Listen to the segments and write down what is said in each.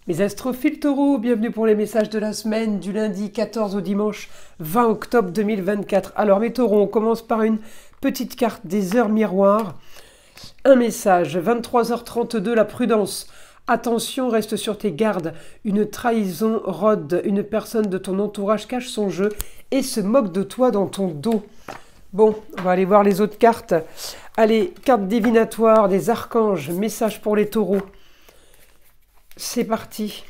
Mes astrophiles taureaux, bienvenue pour les messages de la semaine du lundi 14 au dimanche 20 octobre 2024. Alors mes taureaux, on commence par une petite carte des heures miroirs. Un message, 23h32, la prudence. Attention, reste sur tes gardes. Une trahison rôde. Une personne de ton entourage cache son jeu et se moque de toi dans ton dos. Bon, on va aller voir les autres cartes. Allez, carte divinatoire des archanges. Message pour les taureaux. C'est parti.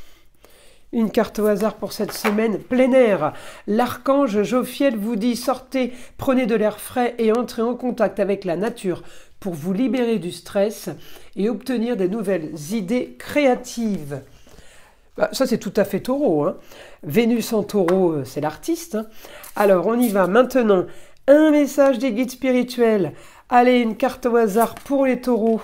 Une carte au hasard pour cette semaine. Plein air. L'archange Jophiel vous dit sortez, prenez de l'air frais et entrez en contact avec la nature pour vous libérer du stress et obtenir des nouvelles idées créatives. Ça, c'est tout à fait taureau, hein. Vénus en taureau, c'est l'artiste, hein. Alors, on y va maintenant. Un message des guides spirituels. Allez, une carte au hasard pour les taureaux.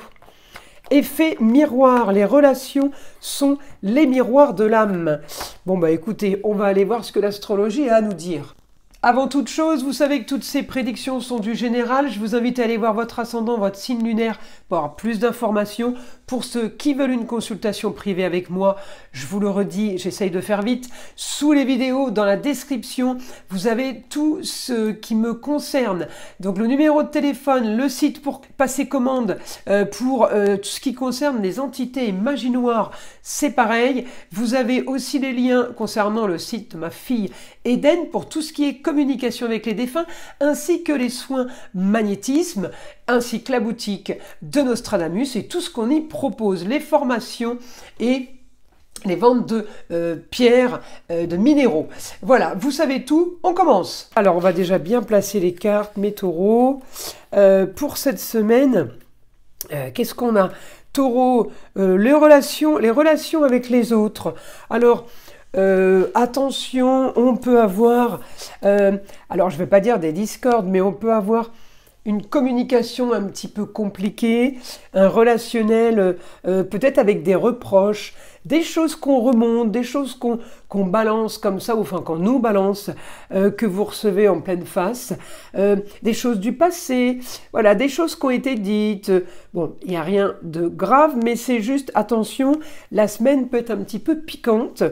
Effet miroir, les relations sont les miroirs de l'âme. Bon bah écoutez, on va aller voir ce que l'astrologie a à nous dire. Avant toute chose, vous savez que toutes ces prédictions sont du général. Je vous invite à aller voir votre ascendant, votre signe lunaire pour avoir plus d'informations. Pour ceux qui veulent une consultation privée avec moi, je vous le redis, j'essaye de faire vite. Sous les vidéos, dans la description, vous avez tout ce qui me concerne. Donc le numéro de téléphone, le site pour passer commande, pour tout ce qui concerne les entités et magie noire, c'est pareil. Vous avez aussi les liens concernant le site de ma fille Eden pour tout ce qui est communication avec les défunts, ainsi que les soins magnétisme, ainsi que la boutique de Nostradamus et tout ce qu'on y propose, les formations et les ventes de pierres, de minéraux. Voilà, vous savez tout, on commence. Alors, on va déjà bien placer les cartes, mes taureaux. Pour cette semaine, qu'est-ce qu'on a? Taureau, les relations avec les autres. Alors, attention, on peut avoir, alors je ne vais pas dire des discordes, mais on peut avoir une communication un petit peu compliquée, un relationnel peut-être avec des reproches, des choses qu'on remonte, des choses qu'on balance comme ça, ou enfin qu'on nous balance, que vous recevez en pleine face, des choses du passé, voilà, des choses qui ont été dites. Bon, il n'y a rien de grave, mais c'est juste, attention, la semaine peut être un petit peu piquante,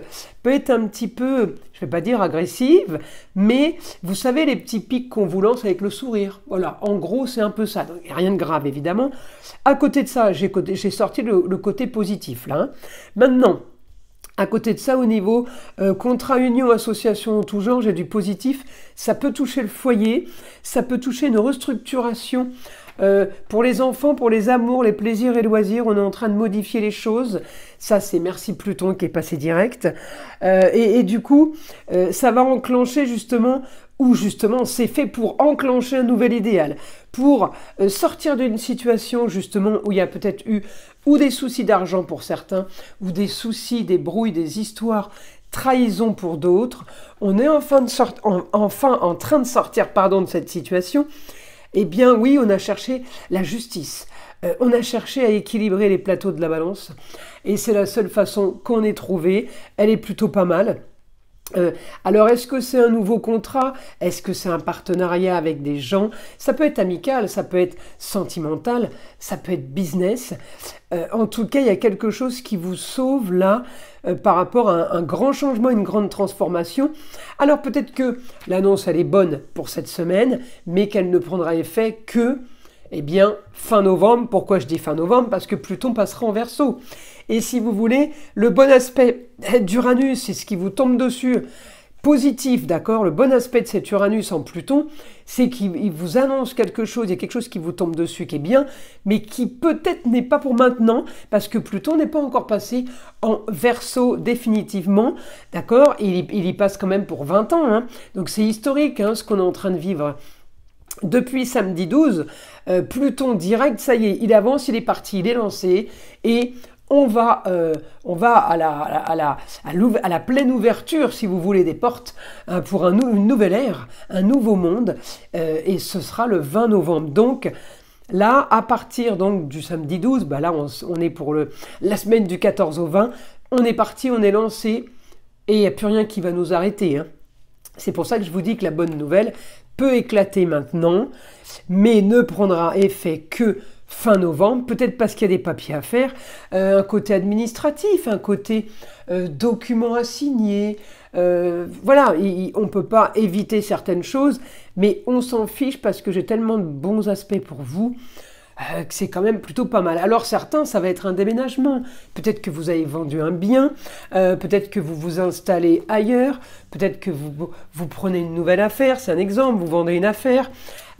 peut être un petit peu, je ne vais pas dire agressive, mais vous savez les petits pics qu'on vous lance avec le sourire. Voilà, en gros, c'est un peu ça. Donc, il n'y a rien de grave, évidemment. À côté de ça, j'ai sorti le côté positif, là. Hein. Maintenant, à côté de ça, au niveau contrat, union, association en tout genre, j'ai du positif. Ça peut toucher le foyer, ça peut toucher une restructuration. Pour les enfants, pour les amours, les plaisirs et loisirs, on est en train de modifier les choses. Ça, c'est merci Pluton qui est passé direct. Et du coup, ça va enclencher justement, ou justement, c'est fait pour enclencher un nouvel idéal, pour sortir d'une situation justement où il y a peut-être eu ou des soucis d'argent pour certains, ou des soucis, des brouilles, des histoires, trahison pour d'autres. On est enfin en train de sortir de cette situation. Eh bien oui, on a cherché la justice. On a cherché à équilibrer les plateaux de la balance. Et c'est la seule façon qu'on ait trouvée. Elle est plutôt pas mal. Alors, est-ce que c'est un nouveau contrat? Est-ce que c'est un partenariat avec des gens? Ça peut être amical, ça peut être sentimental, ça peut être business. En tout cas, il y a quelque chose qui vous sauve là par rapport à un grand changement, une grande transformation. Alors, peut-être que l'annonce, elle est bonne pour cette semaine, mais qu'elle ne prendra effet que, eh bien, fin novembre. Pourquoi je dis fin novembre? Parce que Pluton passera en Verseau. Et si vous voulez, le bon aspect d'Uranus, c'est ce qui vous tombe dessus, positif, d'accord? Le bon aspect de cet Uranus en Pluton, c'est qu'il vous annonce quelque chose, il y a quelque chose qui vous tombe dessus qui est bien, mais qui peut-être n'est pas pour maintenant, parce que Pluton n'est pas encore passé en Verseau définitivement, d'accord? Il y passe quand même pour 20 ans, hein? Donc c'est historique, hein, ce qu'on est en train de vivre. Depuis samedi 12, Pluton direct, ça y est, il avance, il est parti, il est lancé, et on va à la pleine ouverture, si vous voulez, des portes pour une nouvelle ère, un nouveau monde, et ce sera le 20 novembre. Donc là, à partir donc, du samedi 12, bah là on est pour la semaine du 14 au 20, on est parti, on est lancé, et il n'y a plus rien qui va nous arrêter, hein. C'est pour ça que je vous dis que la bonne nouvelle peut éclater maintenant, mais ne prendra effet que fin novembre, peut-être parce qu'il y a des papiers à faire, un côté administratif, un côté document à signer. Voilà, on ne peut pas éviter certaines choses, mais on s'en fiche parce que j'ai tellement de bons aspects pour vous que c'est quand même plutôt pas mal. Alors certains, ça va être un déménagement. Peut-être que vous avez vendu un bien, peut-être que vous vous installez ailleurs, peut-être que vous prenez une nouvelle affaire, c'est un exemple, vous vendez une affaire.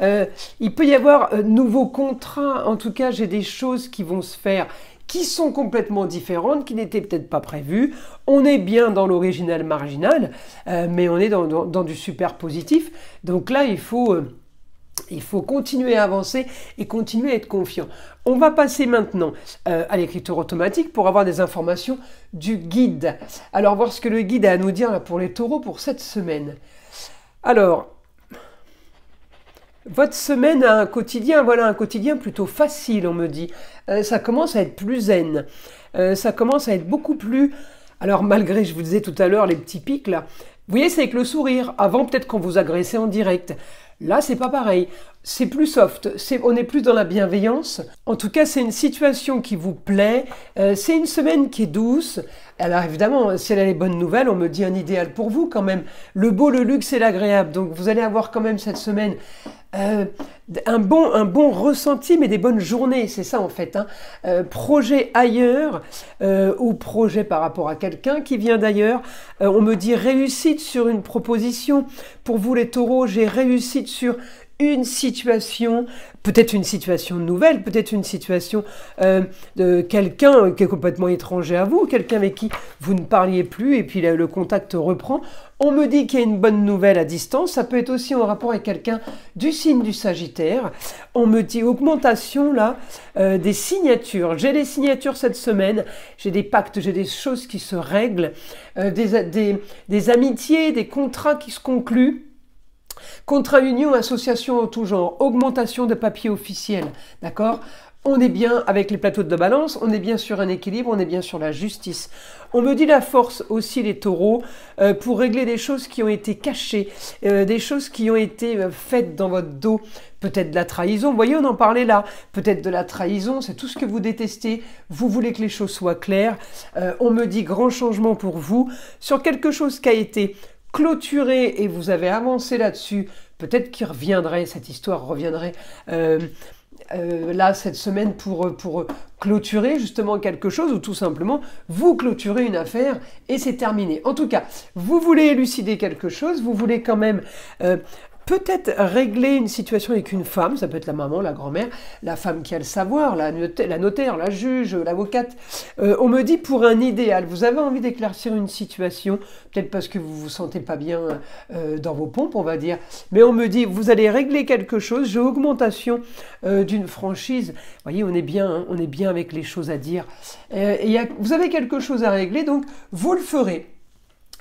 Il peut y avoir nouveaux contrats, en tout cas j'ai des choses qui vont se faire qui sont complètement différentes, qui n'étaient peut-être pas prévues. On est bien dans l'original marginal, mais on est dans du super positif. Donc là, il faut continuer à avancer et continuer à être confiant. On va passer maintenant à l'écriture automatique pour avoir des informations du guide. Alors, voir ce que le guide a à nous dire là, pour les taureaux pour cette semaine. Alors, votre semaine a un quotidien, voilà, un quotidien plutôt facile, on me dit. Ça commence à être plus zen. Ça commence à être beaucoup plus... Alors, malgré, je vous disais tout à l'heure, les petits pics, là, vous voyez, c'est avec le sourire. Avant, peut-être qu'on vous agressait en direct. Là, c'est pas pareil. C'est plus soft. On est plus dans la bienveillance. En tout cas, c'est une situation qui vous plaît. C'est une semaine qui est douce. Alors évidemment, si elle a les bonnes nouvelles, on me dit un idéal pour vous quand même. Le beau, le luxe et l'agréable. Donc vous allez avoir quand même cette semaine un bon ressenti, mais des bonnes journées. C'est ça en fait. Projet ailleurs ou projet par rapport à quelqu'un qui vient d'ailleurs. On me dit réussite sur une proposition. Pour vous les taureaux, j'ai réussite sur une situation, peut-être une situation nouvelle, peut-être une situation de quelqu'un qui est complètement étranger à vous, quelqu'un avec qui vous ne parliez plus et puis le contact reprend. On me dit qu'il y a une bonne nouvelle à distance, ça peut être aussi en rapport avec quelqu'un du signe du Sagittaire. On me dit augmentation là des signatures. J'ai des signatures cette semaine, j'ai des pactes, j'ai des choses qui se règlent, des amitiés, des contrats qui se concluent. Contrat union, association en tout genre, augmentation de papier officiel, d'accord? On est bien avec les plateaux de balance, on est bien sur un équilibre, on est bien sur la justice. On me dit la force aussi les taureaux pour régler des choses qui ont été cachées, des choses qui ont été faites dans votre dos. Peut-être de la trahison, vous voyez on en parlait là, peut-être de la trahison, c'est tout ce que vous détestez, vous voulez que les choses soient claires. On me dit grand changement pour vous sur quelque chose qui a été clôturé et vous avez avancé là-dessus, peut-être qu'il reviendrait, cette histoire reviendrait là cette semaine pour clôturer justement quelque chose ou tout simplement vous clôturez une affaire et c'est terminé. En tout cas, vous voulez élucider quelque chose, vous voulez quand même peut-être régler une situation avec une femme, ça peut être la maman, la grand-mère, la femme qui a le savoir, la notaire, la juge, l'avocate. On me dit pour un idéal, vous avez envie d'éclaircir une situation, peut-être parce que vous vous sentez pas bien dans vos pompes, on va dire, mais on me dit vous allez régler quelque chose, j'ai augmentation d'une franchise. Vous voyez, on est bien avec les choses à dire. Vous avez quelque chose à régler, donc vous le ferez.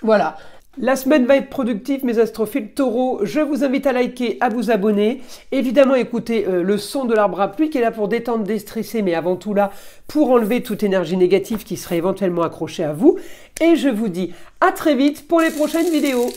Voilà. La semaine va être productive, mes astrophiles taureaux. Je vous invite à liker, à vous abonner. Évidemment, écoutez le son de l'arbre à pluie qui est là pour détendre, déstresser, mais avant tout là, pour enlever toute énergie négative qui serait éventuellement accrochée à vous. Et je vous dis à très vite pour les prochaines vidéos.